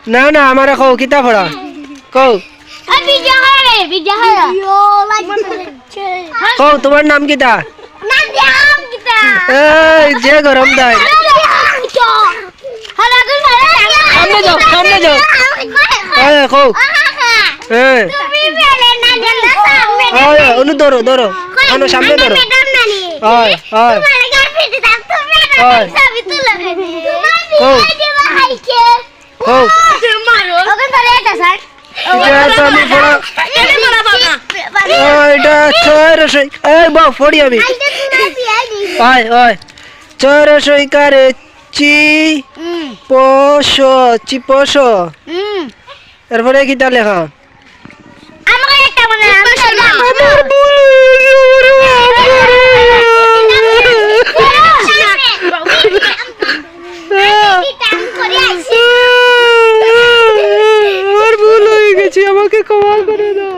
না না আমারে কও কিতা পড়া কও কও তোমার নাম কিতা এই যে গরম দাই সামনে যাও কও অনু ধরো ধরো অনু সামনে ধরো হয় হয় কও এটা ছয় এই বাউ ফড়ি আমি হয় হয় ছয় কারে চি পোষ এরপরে কিতা লেখা আমার ভুল হয়ে গেছে আমাকে ক্ষমা করে দাও